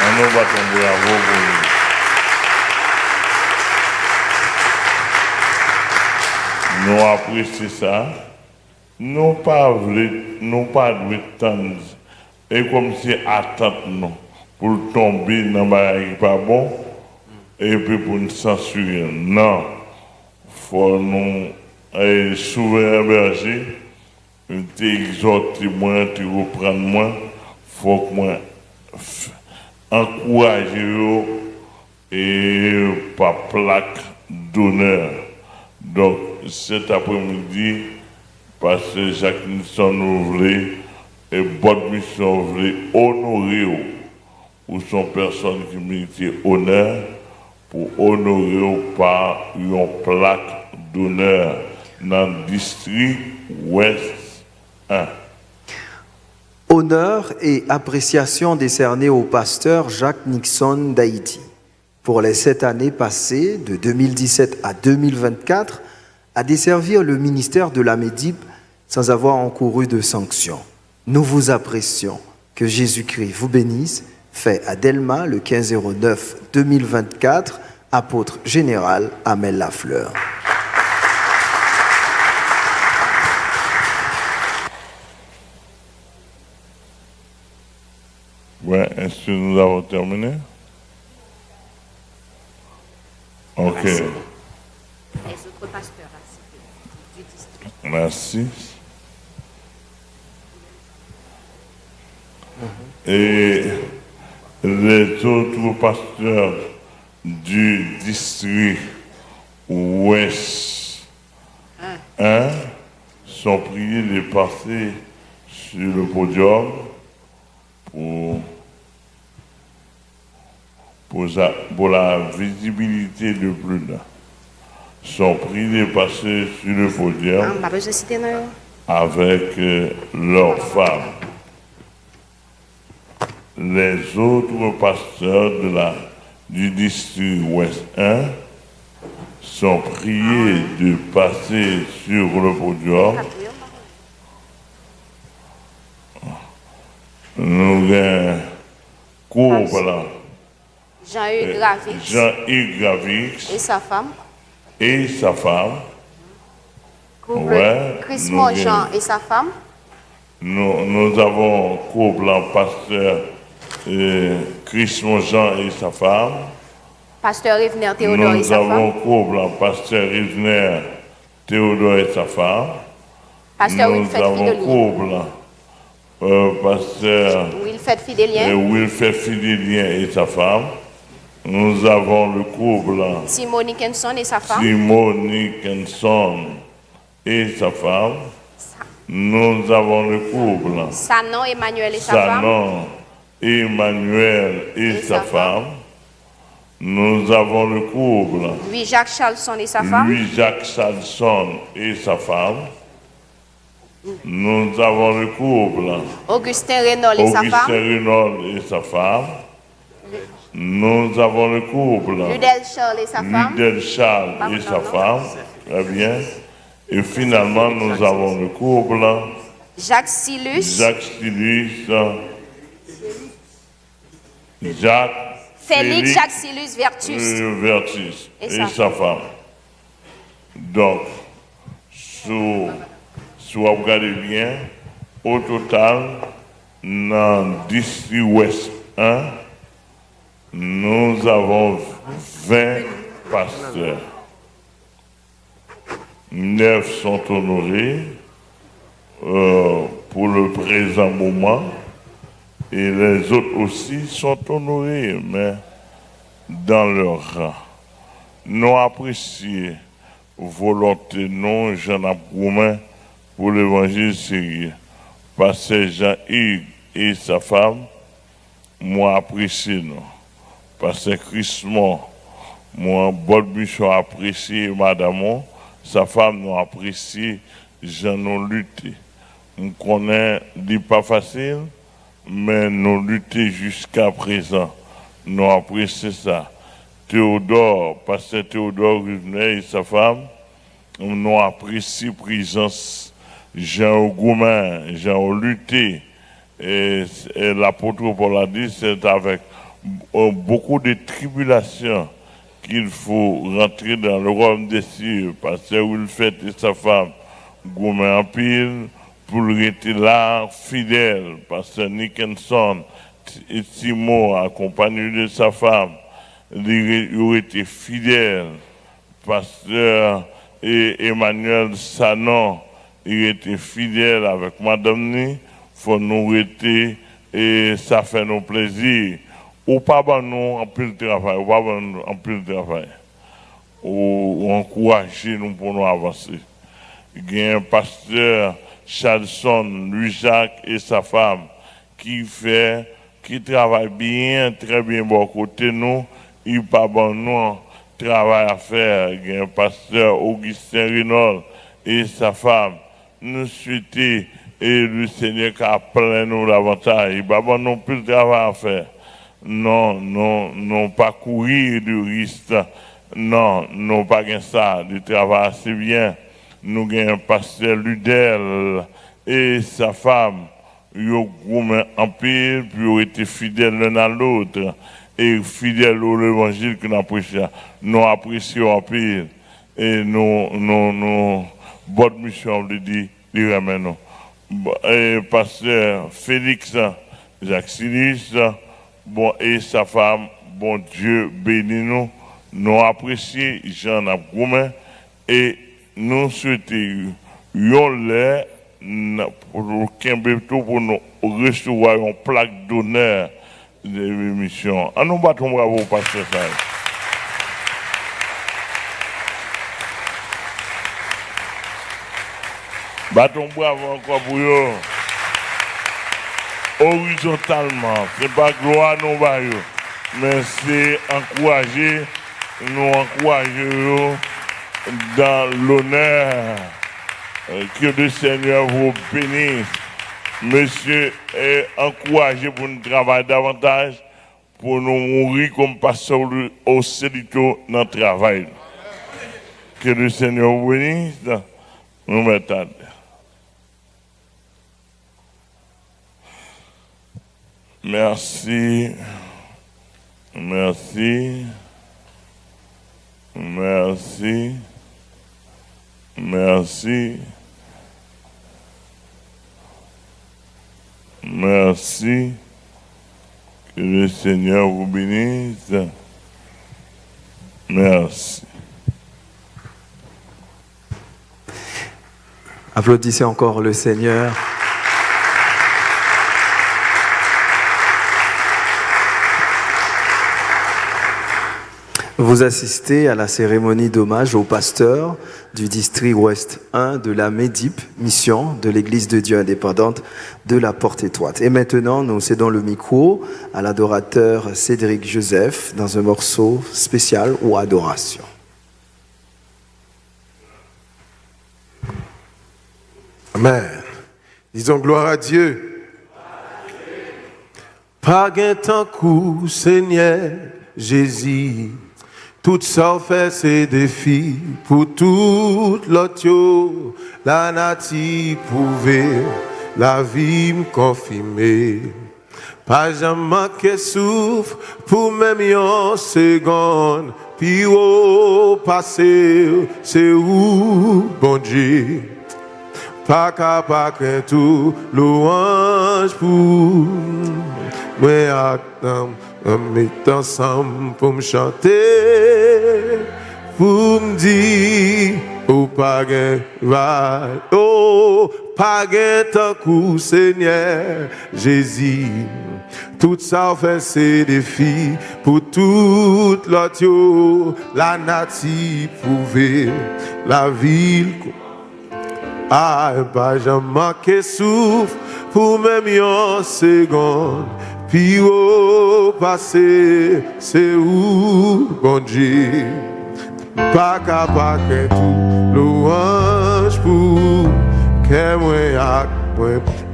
On nous va tomber à vous. Nous apprécions ça. Nous pas de temps. Et comme si attendre nous pour tomber dans le bagage pas bon et puis pour nous censurer. Non. Faut nous souverain berger. T'exhorter moi, tu reprendre moi. Faut que moi encourager et par plaque d'honneur. Donc cet après-midi, parce que Jacques Nixon nous voulait et bonne mission voulait honorer ou son personne qui méritait honneur pour honorer par une plaque d'honneur dans le district ouest 1. Honneur et appréciation décernée au pasteur Jacques Nixon d'Haïti pour les 7 années passées, de 2017 à 2024, à desservir le ministère de la MEDIP sans avoir encouru de sanctions. Nous vous apprécions. Que Jésus-Christ vous bénisse. Fait à Delma le 15/09/2024, apôtre général Amel Lafleur. Ouais, est-ce que nous avons terminé? Ok. Les autres pasteurs du district. Merci. Et les autres pasteurs du district ouest 1 sont priés de passer sur le podium pour la visibilité de plus d'un. Sont priés de passer sur le podium avec leurs femmes. Les autres pasteurs du district ouest 1 sont priés de passer sur le podium. Nous avons couple là. Jean-Hugues Gravix Et sa femme. Couple Chris Monjean et sa femme. Nous avons couple en pasteur Chris Monjean et sa femme. Pasteur Rivner Théodore et sa femme. Nous avons couple en pasteur Rivner Théodore et sa femme. Pasteur nous Wilfred avons Fidelien. couple pasteur Wilfred Fidelien. Wilfred Fidelien et sa femme. Nous avons le couple Timo Nickenson et sa femme. Timo Nickenson et sa femme. Nous avons le couple Sanon Emmanuel et sa femme. Sanon Emmanuel et sa femme. Nous avons le couple Louis-Jacques Charlson et sa femme. Louis-Jacques Charlson et sa femme. Nous avons le couple Augustin Renaud et sa Augustin femme. Renaud et sa femme. Nous avons le couple Ludel Charles et sa femme. Ludel Charles et sa femme. Très bien. Et finalement, nous avons le couple Jacques Silus. Jacques Silus. Jacques Félix Jacques Silus Vertus. Vertus Et et sa sa femme. Donc, si vous regardez bien, au total, dans district ouest 1, nous avons 20 pasteurs. 9 sont honorés pour le présent moment et les autres aussi sont honorés, mais dans leur rang. Nous apprécions volonté non Jean Goumen pour l'évangile sérieux. Pasteur Jean-Hugues et sa femme, moi apprécie nous. Pasteur Chrismon, moi bon mission apprécié madame, sa femme nous apprécie, Jean nous lutter. On connaît, dit pas facile, mais nous lutter jusqu'à présent. Nous apprécions ça. Théodore, pasteur Théodore Rivenet et sa femme, nous apprécions présence Jean Goumen, Jean Lutté. Et l'apôtre Paul a dit, c'est avec beaucoup de tribulations qu'il faut rentrer dans le royaume des cieux. Pasteur Wilfett et sa femme, Goumen en pile, pour rester là, fidèle. Pasteur Nickenson et Timo, accompagné de sa femme, il aurait été fidèle. Pasteur Emmanuel Sanon, il était fidèle avec Madame Ni. Faut nous rester et ça fait nos plaisirs. Ou pas nous en plus de travail, ou pas en plus de travail. Ou encourager nous pour nous avancer. Il y a un pasteur Charlson, Louis-Jacques et sa femme qui travaille bien, très bien bon côté nous. Il pas bon nous travail à faire. Il y a un pasteur Augustin Renaud et sa femme. Nous souhaitons et le Seigneur qui a plein nous l'avantage. Il pas bon non plus de travail à faire. Non, pas courir de risque. Non, pas gain ça. Du travail assez bien. Nous avons un pasteur Ludel et sa femme. Ils ont en pile, puis ils ont été fidèles l'un à l'autre. Et fidèles au l'évangile que nous apprécions. Nous apprécions en pile. Et nous, bonne mission, le dit, les remercions. Et pasteur Félix Jacques Silis, bon, et sa femme, bon Dieu bénis nous. Nous apprécions Jean Goumen et nous souhaitons pour nous recevoir une plaque d'honneur de l'émission. En nous battons bravo, pasteur Saïd. Battons bravo encore pour eux. Horizontalement, c'est pas gloire non baillot, mais c'est encourager, nous encourager dans l'honneur. Que le Seigneur vous bénisse. Monsieur est encouragé pour nous travailler davantage, pour nous mourir comme pasteur au Célito dans le travail. Que le Seigneur vous bénisse. Nous mettons. Merci. Merci. Merci. Merci. Merci. Que le Seigneur vous bénisse. Merci. Applaudissez encore le Seigneur. Vous assistez à la cérémonie d'hommage au pasteur du district Ouest 1 de la MEDIP, mission de l'Église de Dieu indépendante de la Porte Étroite. Et maintenant, nous cédons le micro à l'adorateur Cédric Joseph dans un morceau spécial ou adoration. Amen. Disons gloire à Dieu. Pas gain tant coup, Seigneur Jésus. Tout ça fait ses défis pour toute l'autre. La nature prouver, la vie me confirmer. Pas jamais manquer souffle pour même une seconde. Puis au passé, c'est où, bon Dieu. Pas capable tout louange pour moi attendre. On met ensemble pour me chanter, pour me dire, oh, pas gain, oh, pas gain tant coup, Seigneur Jésus. Tout ça fait ses défis pour toute l'autre, la nature prouver, la ville. Ah, pas jamais manquer souffle pour même une seconde. Puis au passé, c'est où, bon Dieu, pas capable tout louange pour que moi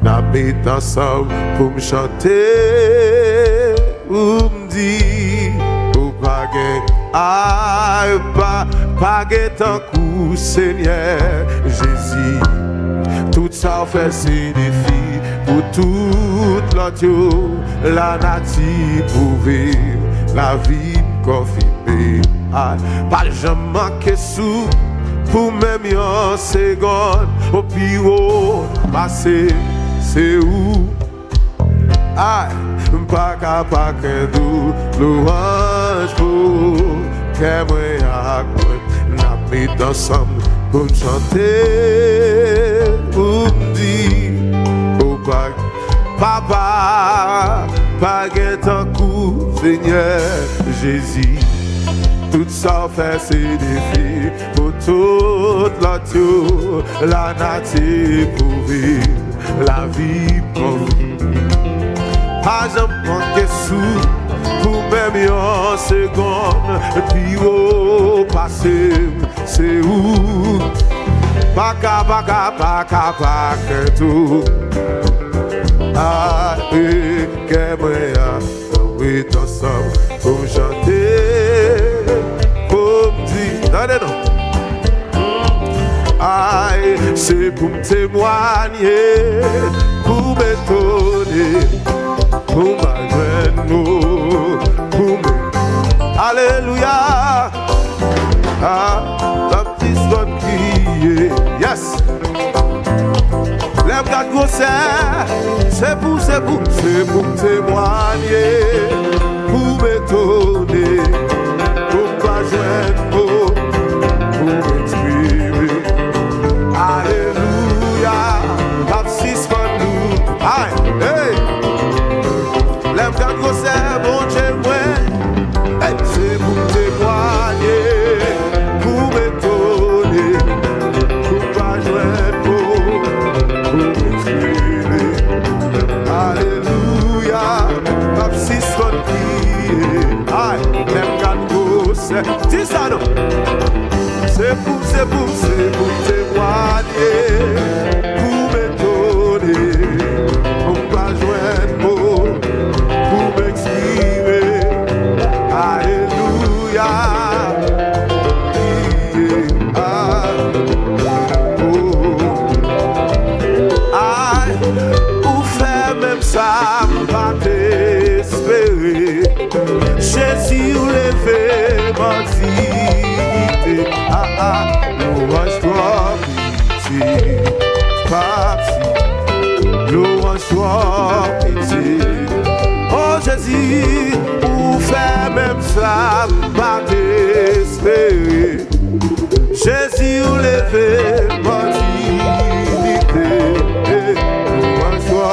n'habite ensemble pour me chanter, pour me dire, ou pas tant coup, Seigneur Jésus, tout ça fait ses défis pour toute l'autre, la nature prouver, la vie confirmer. Pas jamais manquer sous pour même une seconde. Au pire, passé, c'est où? Pas capable de louange pour que moi n'habite ensemble pour chanter, pour me dire, oh papa, pas tant coup, Seigneur Jésus. Tout ça fait ses défis pour toute l'autre, la nature prouver, la vie prouver. Pas jamais manquer sous pour même une seconde, puis au passé, c'est où? Pas capable tout. Que moi oui ensemble pour chanter, pour me dire, c'est pour me témoigner, pour m'étonner, pour m'agréer, pour me... Alléluia. La petite sonne qui est, yes. Lève ta grosse, c'est pour témoigner, pour m'étonner, pour pas joindre, pour m'exprimer. Alléluia, baptiste pour nous. Aïe, hey. Lève ta grosse, bon Dieu, ouais. Hey, c'est pour témoigner, pour m'étonner, pour pas joindre. Alléluia, baptiste son pied. Aïe, même quand dis ça non. C'est pour témoigner, pour m'étonner, pour pas joindre mot, pour m'exprimer. Alléluia. Ça va t'espérer. Jésus ou levé ma dignité. Louange-toi, pitié. Papi, louange-toi, pitié. Oh Jésus, ou fait même ça va t'espérer. Jésus ou levé ma dignité. Louange-toi,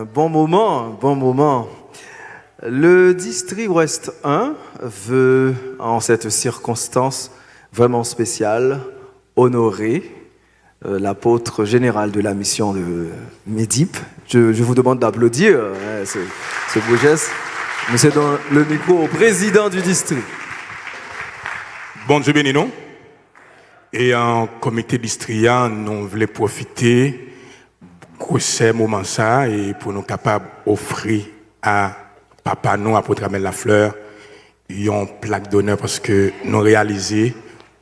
un bon moment. Le district Ouest 1 veut, en cette circonstance vraiment spéciale, honorer l'apôtre général de la mission de Médip. Je vous demande d'applaudir ce beau geste. Monsieur donne le micro au président du district. Bon Dieu béni nous. Et en comité district, nous voulons profiter de ce moment ça et pour nous capables d'offrir à Papa nous, apôtre Amel Lafleur, une plaque d'honneur parce que nous réalisons,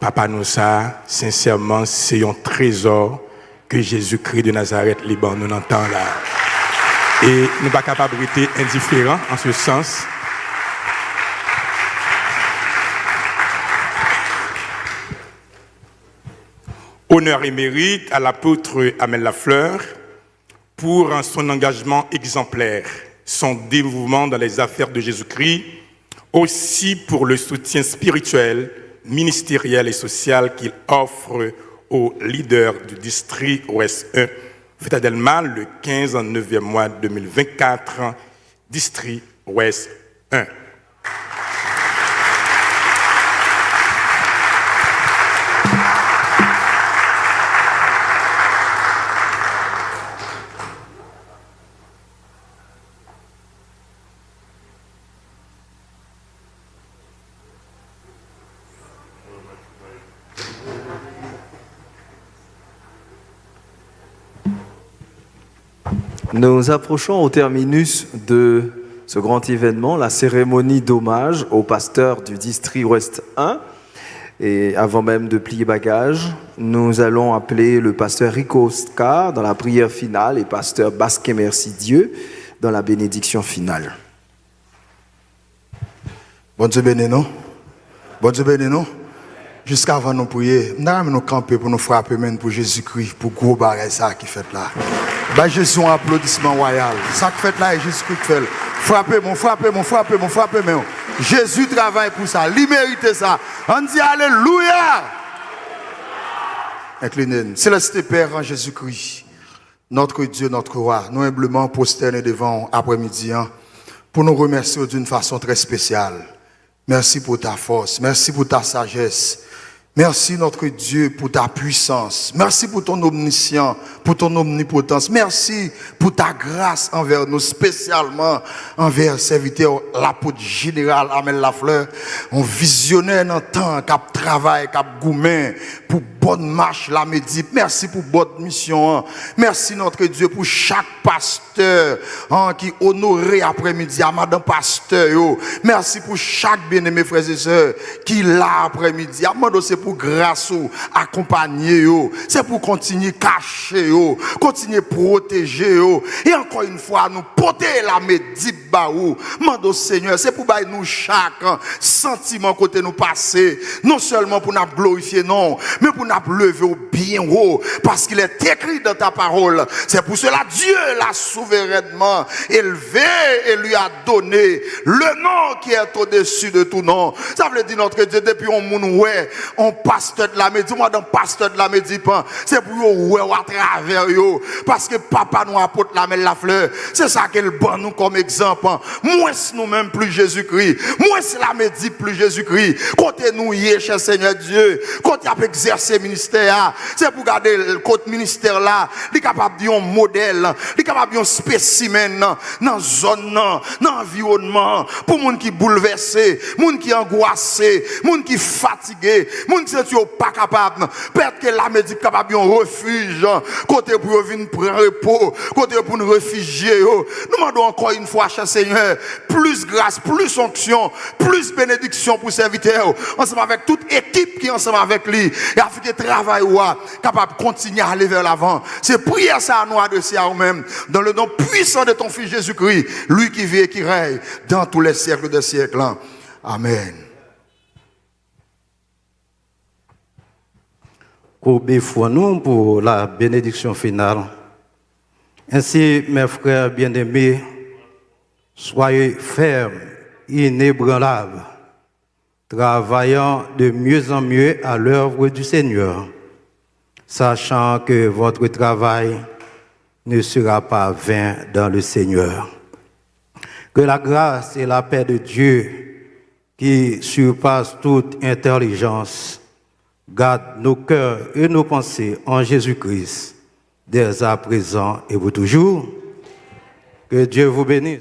Papa nous ça, sincèrement, c'est un trésor que Jésus-Christ de Nazareth, Liban, nous entend là. Et nous ne sommes pas capables d'être indifférents en ce sens. Honneur et mérite à l'apôtre Amel Lafleur pour son engagement exemplaire, son dévouement dans les affaires de Jésus-Christ, aussi pour le soutien spirituel, ministériel et social qu'il offre aux leaders du district Ouest 1, Fête Adelma, le 15 en 9e mois 2024, district Ouest 1. Nous approchons au terminus de ce grand événement, la cérémonie d'hommage au pasteur du district Ouest 1. Et avant même de plier bagages, nous allons appeler le pasteur Rico Oscar dans la prière finale et pasteur Basquet Merci Dieu dans la bénédiction finale. Bon Dieu béni nous. Bon Dieu béni nous. Jusqu'avant nous prier, nous allons nous camper pour nous frapper même pour Jésus-Christ, pour gros bagage ça qui fait là. Bah Jésus un applaudissement royal. Ça qui fait là et Jésus-Christ fait. Frappez-moi. Jésus travaille pour ça, il mérite ça. On dit alléluia. Inclinez-nous. Céleste Père en Jésus-Christ, notre Dieu, notre roi, nous humblement prosternés devant après-midi pour nous remercier d'une façon très spéciale. Merci pour ta force, merci pour ta sagesse. Merci notre Dieu pour ta puissance. Merci pour ton omniscience, pour ton omnipotence. Merci pour ta grâce envers nous, spécialement envers serviteur l'apôtre général Amel Lafleur, un visionnaire dans le temps, qui travaille, qui gourmet pour bonne marche la Médip. Merci pour bonne mission. Merci notre Dieu pour chaque pasteur qui honoré après-midi à madame pasteur. Merci pour chaque bien-aimé frères et sœurs qui là après-midi. C'est pour grâce ou accompagner c'est pour continuer cacher continuer protéger et encore une fois nous porter la Médip baou mando Seigneur c'est pour bailler nous chaque sentiment côté nous passer non seulement pour nous glorifier non mais pour nous lever au bien haut parce qu'il est écrit dans ta parole c'est pour cela Dieu l'a souverainement élevé et lui a donné le nom qui est au-dessus de tout nom. Ça veut dire notre Dieu depuis on pasteur de la Médip, moi dans pasteur de la Médip, c'est pour vous à travers yo, parce que papa nous apporte la Lafleur, c'est ça qu'elle donne nous comme exemple. Moins nous-mêmes plus Jésus-Christ, moins la Médip plus Jésus-Christ. Côté nous y est, cher Seigneur Dieu, côté a exercer ministère, c'est pour garder le côté ministère là, il est capable de un modèle, il est capable de un spécimen dans zone, dans environnement, pour monde qui bouleversé, monde qui angoissé, monde qui fatigué, monde qui n'est pas capable, peut-être que la Médip capable un refuge, côté pour venir prendre repos, côté pour nous réfugier. Nous demandons encore une fois, cher Seigneur, plus grâce, plus onction, plus bénédiction pour serviteurs, ensemble avec toute équipe qui est ensemble avec lui, et afin que le travail capable de continuer à aller vers l'avant. C'est prière ça à nous adresser à nous-mêmes, dans le nom puissant de ton Fils Jésus-Christ, lui qui vit et qui règne dans tous les siècles des siècles. Amen. Courbez-nous pour la bénédiction finale. Ainsi, mes frères bien-aimés, soyez fermes, inébranlables, travaillant de mieux en mieux à l'œuvre du Seigneur, sachant que votre travail ne sera pas vain dans le Seigneur. Que la grâce et la paix de Dieu, qui surpassent toute intelligence, gardent nos cœurs et nos pensées en Jésus-Christ, dès à présent et pour toujours. Que Dieu vous bénisse.